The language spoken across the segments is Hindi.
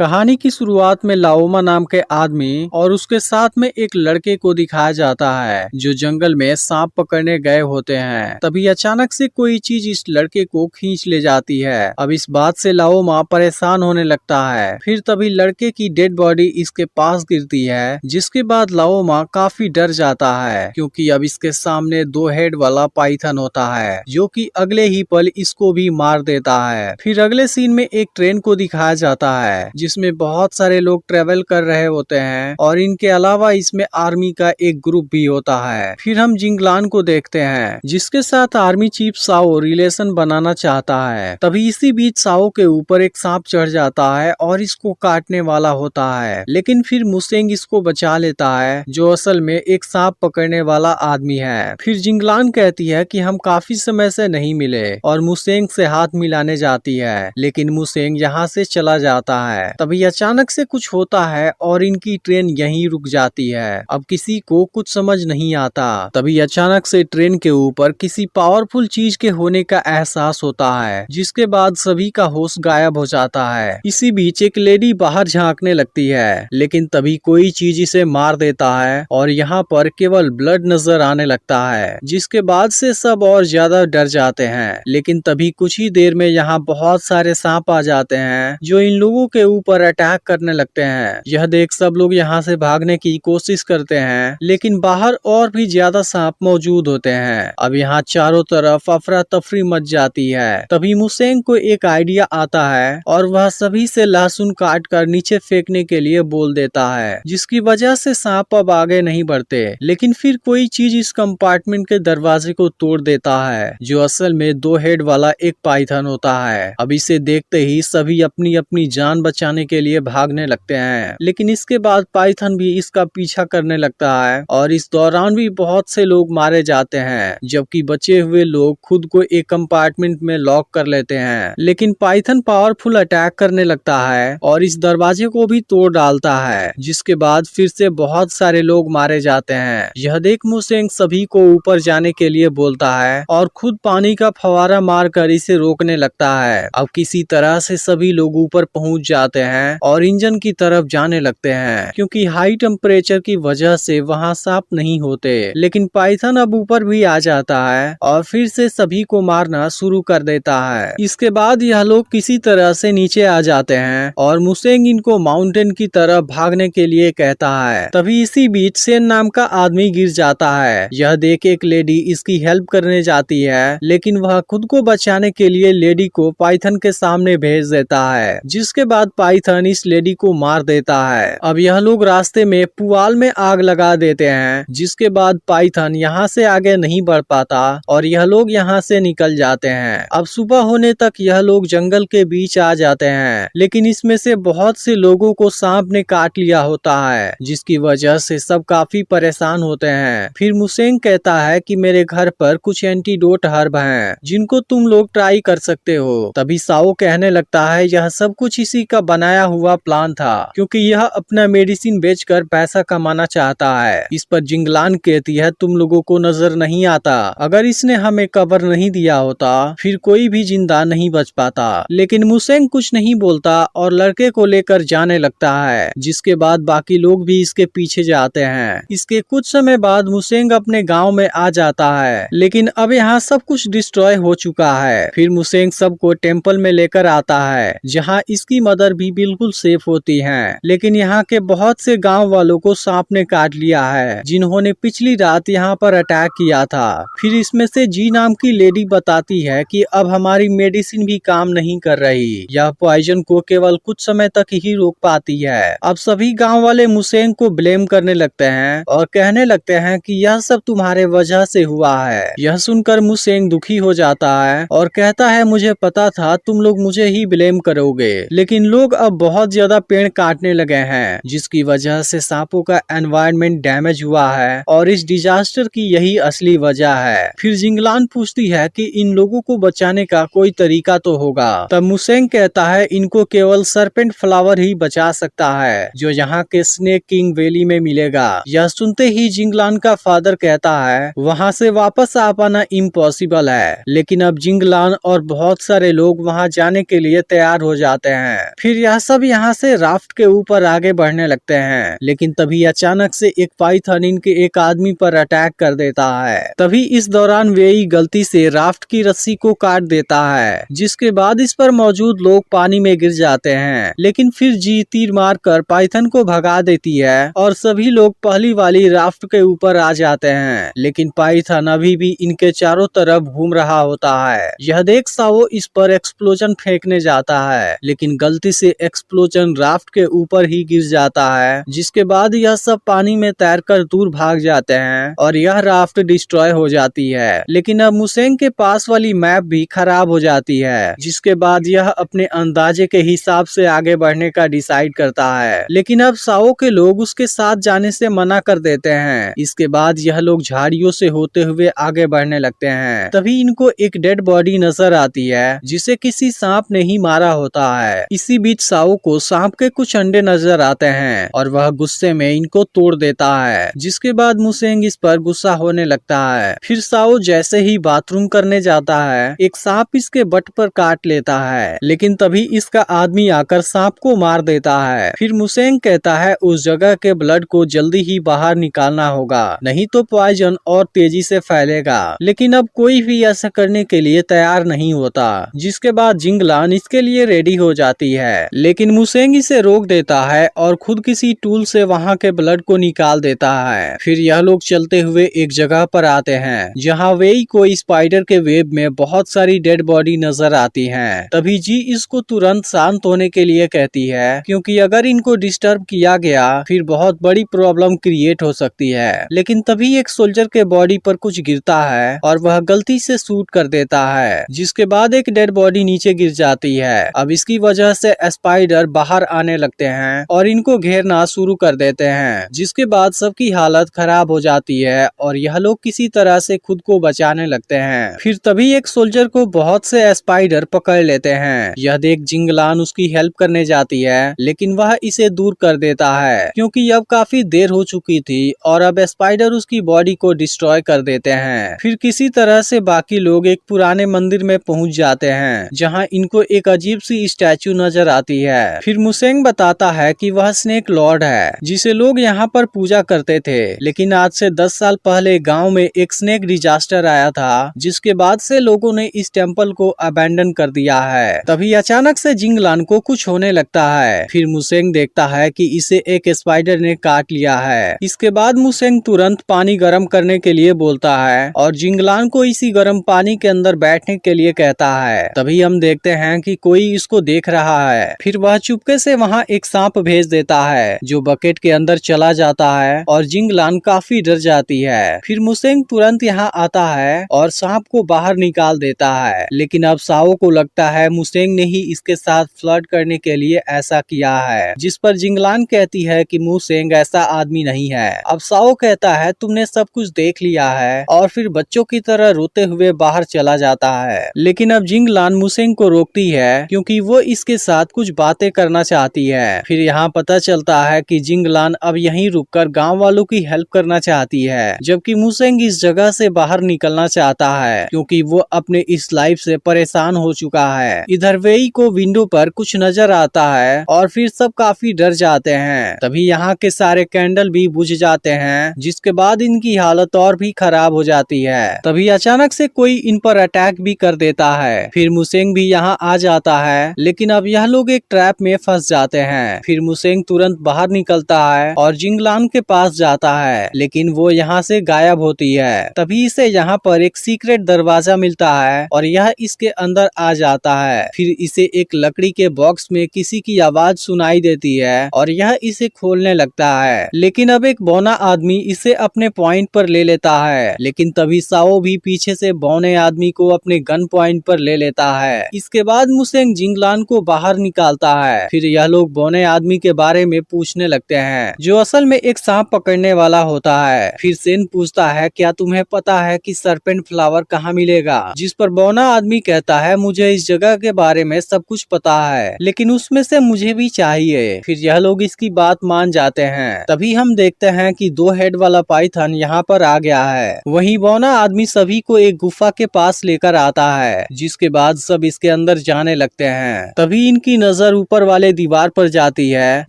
कहानी की शुरुआत में लाओमा नाम के आदमी और उसके साथ में एक लड़के को दिखाया जाता है जो जंगल में सांप पकड़ने गए होते हैं। तभी अचानक से कोई चीज इस लड़के को खींच ले जाती है। अब इस बात से लाओमा परेशान होने लगता है। फिर तभी लड़के की डेड बॉडी इसके पास गिरती है, जिसके बाद लाओमा काफी डर जाता है क्योंकि अब इसके सामने 2 हेड वाला पाइथन होता है जो कि अगले ही पल इसको भी मार देता है। फिर अगले सीन में एक ट्रेन को दिखाया जाता है जिसमें बहुत सारे लोग ट्रेवल कर रहे होते हैं और इनके अलावा इसमें आर्मी का एक ग्रुप भी होता है। फिर हम जिंगलान को देखते हैं जिसके साथ आर्मी चीफ साओ रिलेशन बनाना चाहता है। तभी इसी बीच साओ के ऊपर एक सांप चढ़ जाता है और इसको काटने वाला होता है, लेकिन फिर मुसेंग इसको बचा लेता है जो असल में एक सांप पकड़ने वाला आदमी है। फिर जिंगलान कहती है कि हम काफी समय से नहीं मिले और मुसेंग से हाथ मिलाने जाती है, लेकिन मुसेंग यहाँ से चला जाता है। तभी अचानक से कुछ होता है और इनकी ट्रेन यहीं रुक जाती है। अब किसी को कुछ समझ नहीं आता। तभी अचानक से ट्रेन के ऊपर किसी पावरफुल चीज के होने का एहसास होता है, जिसके बाद सभी का होश गायब हो जाता है। इसी बीच एक लेडी बाहर झांकने लगती है, लेकिन तभी कोई चीज इसे मार देता है और यहाँ पर केवल ब्लड नजर आने लगता है, जिसके बाद से सब और ज्यादा डर जाते हैं। लेकिन तभी कुछ ही देर में यहाँ बहुत सारे सांप आ जाते हैं जो इन लोगों के ऊपर अटैक करने लगते हैं। यह देख सब लोग यहाँ से भागने की कोशिश करते हैं, लेकिन बाहर और भी ज्यादा सांप मौजूद होते हैं। अब यहाँ चारों तरफ अफरा तफरी मच जाती है। तभी मुसेंग को एक आइडिया आता है और वह सभी से लहसुन काट कर नीचे फेंकने के लिए बोल देता है, जिसकी वजह से सांप अब आगे नहीं बढ़ते। लेकिन फिर कोई चीज इस कंपार्टमेंट के दरवाजे को तोड़ देता है जो असल में 2 हेड वाला एक पाइथन होता है। अब इसे देखते ही सभी अपनी अपनी जान बचाने के लिए भागने लगते हैं, लेकिन इसके बाद पाइथन भी इसका पीछा करने लगता है और इस दौरान भी बहुत से लोग मारे जाते हैं, जबकि बचे हुए लोग खुद को एक कंपार्टमेंट में लॉक कर लेते हैं। लेकिन पाइथन पावरफुल अटैक करने लगता है और इस दरवाजे को भी तोड़ डालता है, जिसके बाद फिर से बहुत सारे लोग मारे जाते हैं। यह देख मुसेंग सभी को ऊपर जाने के लिए बोलता है और खुद पानी का फवारा मारकर इसे रोकने लगता है। अब किसी तरह से सभी लोग ऊपर पहुंच जाते हैं और इंजन की तरफ जाने लगते हैं, क्योंकि हाई टेम्परेचर की वजह से वहां सांप नहीं होते। लेकिन पाइथन अब ऊपर भी आ जाता है और फिर से सभी को मारना शुरू कर देता है। इसके बाद यह लोग किसी तरह से नीचे आ जाते हैं और मुसेंग इनको माउंटेन की तरफ भागने के लिए कहता है। तभी इसी बीच सेन नाम का आदमी गिर जाता है। यह देख एक लेडी इसकी हेल्प करने जाती है, लेकिन वह खुद को बचाने के लिए लेडी को पाइथन के सामने भेज देता है, जिसके बाद पाइथन इस लेडी को मार देता है। अब यह लोग रास्ते में पुआल में आग लगा देते हैं, जिसके बाद पाइथन यहाँ से आगे नहीं बढ़ पाता और यह लोग यहाँ से निकल जाते हैं। अब सुबह होने तक यह लोग जंगल के बीच आ जाते हैं, लेकिन इसमें से बहुत से लोगों को सांप ने काट लिया होता है, जिसकी वजह से सब काफी परेशान होते हैं। फिर मुसेंग कहता है कि मेरे घर पर कुछ एंटीडोट हर्ब हैं जिनको तुम लोग ट्राई कर सकते हो। तभी साओ कहने लगता है यह सब कुछ इसी का बनाया हुआ प्लान था, क्योंकि यह अपना मेडिसिन बेचकर पैसा कमाना चाहता है। इस पर जिंगलान कहती है तुम लोगों को नजर नहीं आता, अगर इसने हमें कवर नहीं दिया होता फिर कोई भी जिंदा नहीं बच पाता। लेकिन मुसेंग कुछ नहीं बोलता और लड़के को लेकर जाने लगता है, जिसके बाद बाकी लोग भी इसके पीछे जाते हैं। इसके कुछ समय बाद मुसेंग अपने गाँव में आ जाता है, लेकिन अब यहाँ सब कुछ डिस्ट्रॉय हो चुका है। फिर मुसेंग सबको टेम्पल में लेकर आता है जहाँ इसकी मदर भी बिल्कुल सेफ होती हैं। लेकिन यहाँ के बहुत से गांव वालों को सांप ने काट लिया है, जिन्होंने पिछली रात यहाँ पर अटैक किया था। फिर इसमें से जी नाम की लेडी बताती है कि अब हमारी मेडिसिन भी काम नहीं कर रही, यह पॉइजन को केवल कुछ समय तक ही रोक पाती है। अब सभी गाँव वाले मुसेंग को ब्लेम करने लगते हैं और कहने लगते हैं कि यह सब तुम्हारे वजह से हुआ है। यह सुनकर मुसेंग दुखी हो जाता है और कहता है मुझे पता था तुम लोग मुझे ही ब्लेम करोगे, लेकिन लोग अब बहुत ज्यादा पेड़ काटने लगे हैं, जिसकी वजह से सांपों का एनवायरनमेंट डैमेज हुआ है और इस डिजास्टर की यही असली वजह है। फिर जिंगलान पूछती है कि इन लोगों को बचाने का कोई तरीका तो होगा। तब मुसेंग कहता है इनको केवल सरपेंट फ्लावर ही बचा सकता है, जो यहाँ के स्नेक किंग वैली में मिलेगा। यह सुनते ही जिंगलान का फादर कहता है वहाँ से वापस आ पाना इम्पॉसिबल है, लेकिन अब जिंगलान और बहुत सारे लोग वहाँ जाने के लिए तैयार हो जाते हैं। फिर यह सब यहाँ से राफ्ट के ऊपर आगे बढ़ने लगते हैं। लेकिन तभी अचानक से एक पाइथन इनके एक आदमी पर अटैक कर देता है। तभी इस दौरान वेई गलती से राफ्ट की रस्सी को काट देता है, जिसके बाद इस पर मौजूद लोग पानी में गिर जाते हैं। लेकिन फिर जी तीर मारकर पाइथन को भगा देती है और सभी लोग पहली वाली राफ्ट के ऊपर आ जाते हैं। लेकिन पाइथन अभी भी इनके चारों तरफ घूम रहा होता है। यह देख साओ इस पर एक्सप्लोजन फेंकने जाता है, लेकिन गलती से एक्सप्लोजन राफ्ट के ऊपर ही गिर जाता है, जिसके बाद यह सब पानी में तैरकर दूर भाग जाते हैं और यह राफ्ट डिस्ट्रॉय हो जाती है। लेकिन अब मुसेंग के पास वाली मैप भी खराब हो जाती है, जिसके बाद यह अपने अंदाजे के हिसाब से आगे बढ़ने का डिसाइड करता है। लेकिन अब साओ के लोग उसके साथ जाने से मना कर देते हैं। इसके बाद यह लोग झाड़ियों से होते हुए आगे बढ़ने लगते हैं। तभी इनको एक डेड बॉडी नजर आती है, जिसे किसी सांप ने ही मारा होता है। इसी बीच साओ को सांप के कुछ अंडे नजर आते हैं और वह गुस्से में इनको तोड़ देता है, जिसके बाद मुसेंग इस पर गुस्सा होने लगता है। फिर साओ जैसे ही बाथरूम करने जाता है, एक सांप इसके बट पर काट लेता है, लेकिन तभी इसका आदमी आकर सांप को मार देता है। फिर मुसेंग कहता है उस जगह के ब्लड को जल्दी ही बाहर निकालना होगा, नहीं तो पॉइजन और तेजी से फैलेगा। लेकिन अब कोई भी ऐसा करने के लिए तैयार नहीं होता, जिसके बाद जिंगलान इसके लिए रेडी हो जाती है। लेकिन मुसेंग इसे रोक देता है और खुद किसी टूल से वहाँ के ब्लड को निकाल देता है। फिर यह लोग चलते हुए एक जगह पर आते हैं, जहाँ वेई को स्पाइडर के वेब में बहुत सारी डेड बॉडी नजर आती हैं। तभी जी इसको तुरंत शांत होने के लिए कहती है, क्योंकि अगर इनको डिस्टर्ब किया गया फिर बहुत बड़ी प्रॉब्लम क्रिएट हो सकती है। लेकिन तभी एक सोल्जर के बॉडी पर कुछ गिरता है और वह गलती से शूट कर देता है, जिसके बाद एक डेड बॉडी नीचे गिर जाती है। अब इसकी वजह से स्पाइडर बाहर आने लगते हैं और इनको घेरना शुरू कर देते हैं, जिसके बाद सबकी हालत खराब हो जाती है और यह लोग किसी तरह से खुद को बचाने लगते हैं। फिर तभी एक सोल्जर को बहुत से स्पाइडर पकड़ लेते हैं। यह देख जिंगलान उसकी हेल्प करने जाती है, लेकिन वह इसे दूर कर देता है, क्योंकि अब काफी देर हो चुकी थी और अब स्पाइडर उसकी बॉडी को डिस्ट्रॉय कर देते हैं। फिर किसी तरह से बाकी लोग एक पुराने मंदिर में पहुंच जाते हैं, जहां इनको एक अजीब सी स्टैचू नजर आती है। फिर मुसेंग बताता है कि वह स्नेक लॉर्ड है, जिसे लोग यहाँ पर पूजा करते थे। लेकिन आज से 10 साल पहले गांव में एक स्नेक डिजास्टर आया था, जिसके बाद से लोगों ने इस टेम्पल को अबैंडन कर दिया है। तभी अचानक से जिंगलान को कुछ होने लगता है। फिर मुसेंग देखता है कि इसे एक स्पाइडर ने काट लिया है। इसके बाद मुसेंग तुरंत पानी गर्म करने के लिए बोलता है और जिंगलान को इसी गर्म पानी के अंदर बैठने के लिए कहता है। तभी हम देखते हैं कि कोई इसको देख रहा है। फिर वह चुपके से वहाँ एक सांप भेज देता है, जो बकेट के अंदर चला जाता है और जिंगलान काफी डर जाती है। फिर मुसेंग तुरंत यहाँ आता है और सांप को बाहर निकाल देता है। लेकिन अब साओ को लगता है मुसेंग ने ही इसके साथ फ्लर्ट करने के लिए ऐसा किया है, जिस पर जिंगलान कहती है कि मुसेंग ऐसा आदमी नहीं है। अब साओ कहता है तुमने सब कुछ देख लिया है, और फिर बच्चों की तरह रोते हुए बाहर चला जाता है। लेकिन अब जिंगलान मुसेंग को रोकती है, क्योंकि वो इसके साथ कुछ बातें करना चाहती है। फिर यहाँ पता चलता है कि जिंगलान अब यहीं रुककर गांव वालों की हेल्प करना चाहती है, जबकि मुसेंग इस जगह से बाहर निकलना चाहता है, क्योंकि वो अपने इस लाइफ से परेशान हो चुका है। इधर वेई को विंडो पर कुछ नजर आता है और फिर सब काफी डर जाते हैं। तभी यहाँ के सारे कैंडल भी बुझ जाते हैं, जिसके बाद इनकी हालत और भी खराब हो जाती है। तभी अचानक से कोई इन पर अटैक भी कर देता है। फिर मुसेंग भी यहाँ आ जाता है, लेकिन अब यह लोग एक ट्रैप में फंस जाते हैं। फिर मुसेंग तुरंत बाहर निकलता है और जिंगलान के पास जाता है, लेकिन वो यहाँ से गायब होती है। तभी इसे यहाँ पर एक सीक्रेट दरवाजा मिलता है और यह इसके अंदर आ जाता है। फिर इसे एक लकड़ी के बॉक्स में किसी की आवाज सुनाई देती है और यह इसे खोलने लगता है। लेकिन अब एक बौना आदमी इसे अपने पॉइंट पर ले लेता है, लेकिन तभी साओ भी पीछे से बौने आदमी को अपने गन पॉइंट पर ले लेता है। इसके बाद मुसेंग जिंगलान को बाहर निकालता है। फिर यह लोग बौने आदमी के बारे में पूछने लगते हैं, जो असल में एक सांप पकड़ने वाला होता है। फिर सेन पूछता है क्या तुम्हें पता है कि सरपेंट फ्लावर कहाँ मिलेगा, जिस पर बौना आदमी कहता है मुझे इस जगह के बारे में सब कुछ पता है, लेकिन उसमें से मुझे भी चाहिए। फिर यह लोग इसकी बात मान जाते हैं। तभी हम देखते हैं कि 2 हेड वाला पाइथन यहाँ पर आ गया है। वहीं बौना आदमी सभी को एक गुफा के पास लेकर आता है, जिसके बाद सब इसके अंदर जाने लगते हैं। तभी इनकी नजर ऊपर वाले दीवार पर जाती है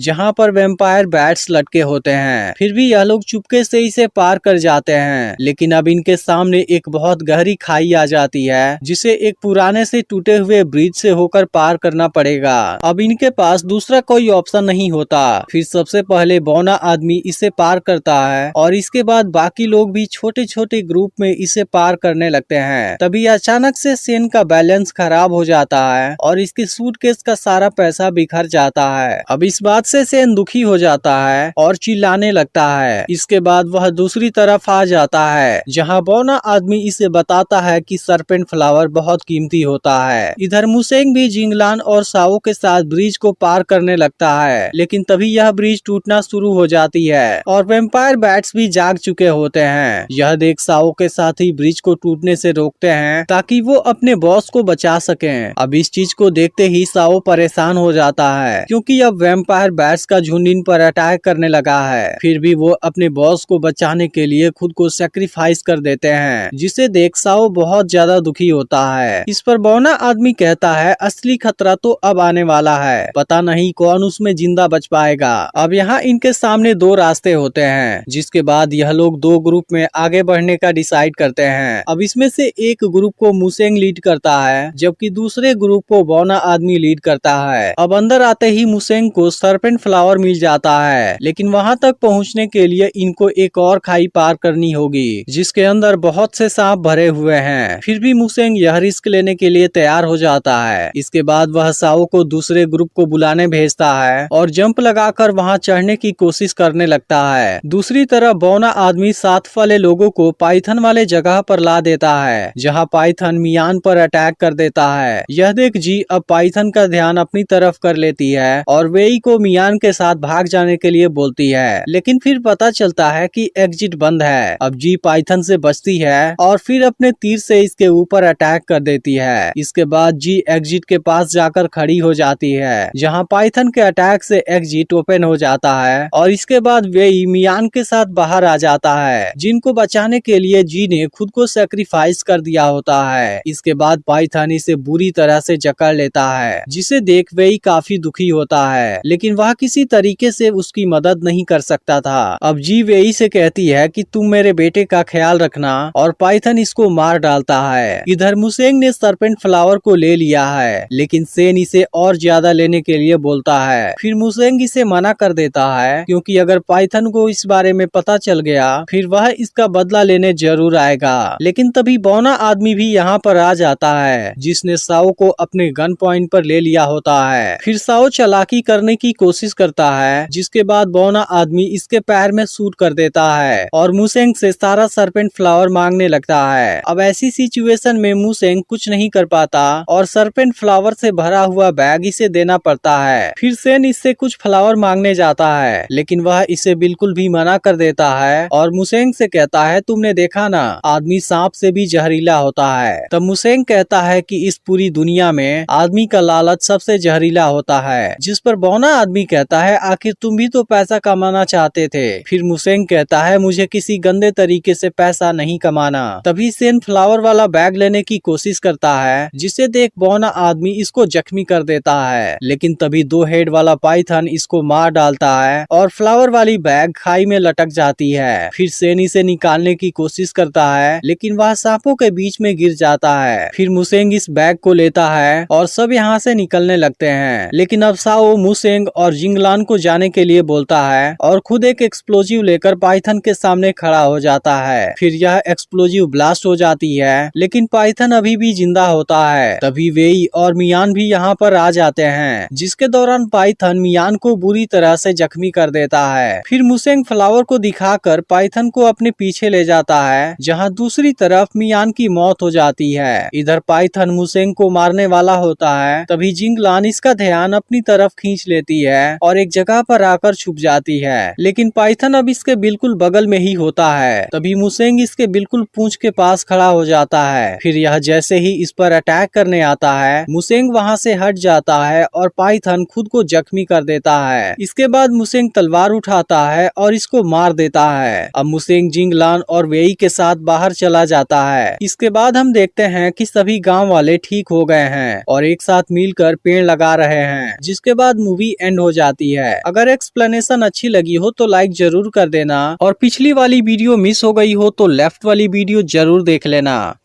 जहाँ पर वैम्पायर बैट्स लटके होते हैं। फिर भी यह लोग चुपके से इसे पार कर जाते हैं, लेकिन अब इनके सामने एक बहुत गहरी खाई आ जाती है जिसे एक पुराने से टूटे हुए ब्रिज से होकर पार करना पड़ेगा। अब इनके पास दूसरा कोई ऑप्शन नहीं होता। फिर सबसे पहले बौना आदमी इसे पार करता है और इसके बाद बाकी लोग भी छोटे छोटे ग्रुप में इसे पार करने लगते हैं। तभी अचानक से सेन का बैलेंस खराब हो जाता है और इसके सूटकेस का सारा पैसा बिखर जाता है। अब इस बात से सेन दुखी हो जाता है और चिल्लाने लगता है। इसके बाद वह दूसरी तरफ आ जाता है जहाँ बौना आदमी इसे बताता है कि सरपेंट फ्लावर बहुत कीमती होता है। इधर मुसेंग भी जिंगलान और साओ के साथ ब्रिज को पार करने लगता है, लेकिन तभी यह ब्रिज टूटना शुरू हो जाती है और वैम्पायर बैट्स भी जाग चुके होते हैं। यह देख साओ के साथी ब्रिज को टूटने से रोकते हैं ताकि वो अपने बॉस को बचा सकें। अब इस चीज को देखते ही साओ परेशान हो जाता है क्योंकि अब वैम्पायर बैट्स का झुंड इन पर अटैक करने लगा है। फिर भी वो अपने बॉस को बचाने के लिए खुद को सेक्रीफाइस कर देते हैं, जिसे देख साओ बहुत ज्यादा दुखी होता है। इस पर बौना आदमी कहता है असली खतरा तो अब आने वाला है, पता नहीं कौन उसमें जिंदा बच पाएगा। अब यहाँ इनके सामने दो रास्ते होते हैं, जिसके बाद यह लोग दो ग्रुप में आगे बढ़ने का डिसाइड करते हैं। अब इसमें से एक ग्रुप को मुसेंग लीड करता है जबकि दूसरे ग्रुप को बौना आदमी लीड करता है। अब अंदर आते ही मुसेंग को सरपेंट फ्लावर मिल जाता है, लेकिन वहाँ तक पहुँचने के लिए इनको एक और खाई पार करनी होगी जिसके अंदर बहुत से सांप भरे हुए हैं। फिर भी मुसेंग यह रिस्क लेने के लिए तैयार हो जाता है। इसके बाद वह साओ को दूसरे ग्रुप को बुलाने भेजता है और जंप लगाकर वहां चढ़ने की कोशिश करने लगता है। दूसरी तरफ बौना आदमी साथ वाले लोगों को पाइथन वाले जगह पर ला देता है जहां पाइथन मियान पर अटैक कर देता है। यह देख जी अब पाइथन का ध्यान अपनी तरफ कर लेती है और वेई को मियान के साथ भाग जाने के लिए बोलती है, लेकिन फिर पता चलता है कि एग्जिट बंद है। अब जी पाइथन से बचती है और फिर अपने तीर से इसके ऊपर अटैक कर देती है। इसके बाद जी एग्जिट के पास जाकर खड़ी हो जाती है जहां पाइथन के अटैक से एग्जिट ओपन हो जाता है और इसके बाद वेई मियान के साथ बाहर आ जाता है, जिनको बचाने के लिए जी ने खुद को सेक्रीफाइस कर दिया होता है। इसके बाद पाइथन इसे बुरी तरह से जकड़ लेता है, जिसे देख वेई काफी दुखी होता है, लेकिन वह किसी तरीके से उसकी मदद नहीं कर सकता था। अब जी वेई से कहती है कि तुम मेरे बेटे का ख्याल रखना और पाइथन इसको मार डालता है। इधर मुसेंग ने सरपेंट फ्लावर को ले लिया है, लेकिन सेन इसे और ज्यादा लेने के लिए बोलता है। फिर मुसेंग इसे मना कर देता है क्योंकि अगर पाइथन को इस बारे में पता चल गया फिर वह इसका बदला लेने जरूर आएगा। लेकिन तभी बौना आदमी भी यहाँ पर आ जाता है जिसने साओ को अपने गन पॉइंट पर ले लिया होता है। फिर साओ चालाकी करने की कोशिश करता है, जिसके बाद बौना आदमी इसके पैर में शूट कर देता है और मुसेंग से सारा सरपेंट फ्लावर मांगने लगता है। अब ऐसी सिचुएशन में मुसेंग कुछ नहीं कर पाता और सरपेंट फ्लावर से भरा हुआ बैग इसे देना पड़ता है। फिर सेन इससे कुछ फ्लावर मांगने जाता है, लेकिन वह इसे बिल्कुल भी मना कर देता है और मुसेंग से कहता है तुमने देखा ना, आदमी सांप से भी जहरीला होता है। तब मुसेंग कहता है कि इस पूरी दुनिया में आदमी का लालच सबसे जहरीला होता है, जिस पर बौना आदमी कहता है आखिर तुम भी तो पैसा कमाना चाहते थे। फिर मुसेंग कहता है मुझे किसी गंदे तरीके से पैसा नहीं कमाना। तभी सेन फ्लावर वाला बैग लेने की कोशिश करता है, जिसे देख बौना आदमी इसको जख्मी कर देता है, लेकिन तभी दो हेड वाला पाइथन इसको मार डालता है और फ्लावर वाली बैग खाई में लटक जाती है। फिर सेन इसे निकालने की कोशिश करता है, लेकिन वह सांपों के बीच में गिर जाता है। फिर मुसेंग इस बैग को लेता है और सब यहाँ से निकलने लगते हैं, लेकिन अब साओ मुसेंग और जिंगलान को जाने के लिए बोलता है और खुद एक एक्सप्लोजिव लेकर पाइथन के सामने खड़ा हो जाता है। फिर यह एक्सप्लोजिव ब्लास्ट हो जाती है, लेकिन पाइथन अभी भी जिंदा होता है। तभी वेई और मियान भी यहाँ पर आ जाते हैं, जिसके दौरान पाइथन मियान को बुरी तरह से जख्मी कर देता है। फिर मुसेंग फ्लावर को दिखाकर पाइथन को अपने पीछे ले जाता है, जहाँ दूसरी तरफ मियान की मौत हो जाती है। इधर पाइथन मुसेंग को मारने वाला होता है, तभी जिंगलान इसका ध्यान अपनी तरफ खींच लेती है और एक जगह पर आकर छुप जाती है, लेकिन पाइथन अब इसके बिल्कुल बगल में ही होता है। तभी मुसेंग इसके बिल्कुल पूंछ के पास खड़ा हो जाता है। फिर यह जैसे ही इस पर अटैक करने आता है, मुसेंग वहां से हट जाता है और पाइथन खुद को जख्मी कर देता है। इसके बाद मुसेंग तलवार उठाता है और इसको मार देता है। अब मुसेंग जिंगलान और वेई के साथ बाहर चला जाता है। इसके बाद हम देखते हैं कि सभी गांव वाले ठीक हो गए हैं और एक साथ मिलकर पेड़ लगा रहे हैं, जिसके बाद मूवी एंड हो जाती है। अगर एक्सप्लेनेशन अच्छी लगी हो तो लाइक जरूर कर देना और पिछली वाली वीडियो मिस हो गई हो तो लेफ्ट वाली वीडियो जरूर देख लेना।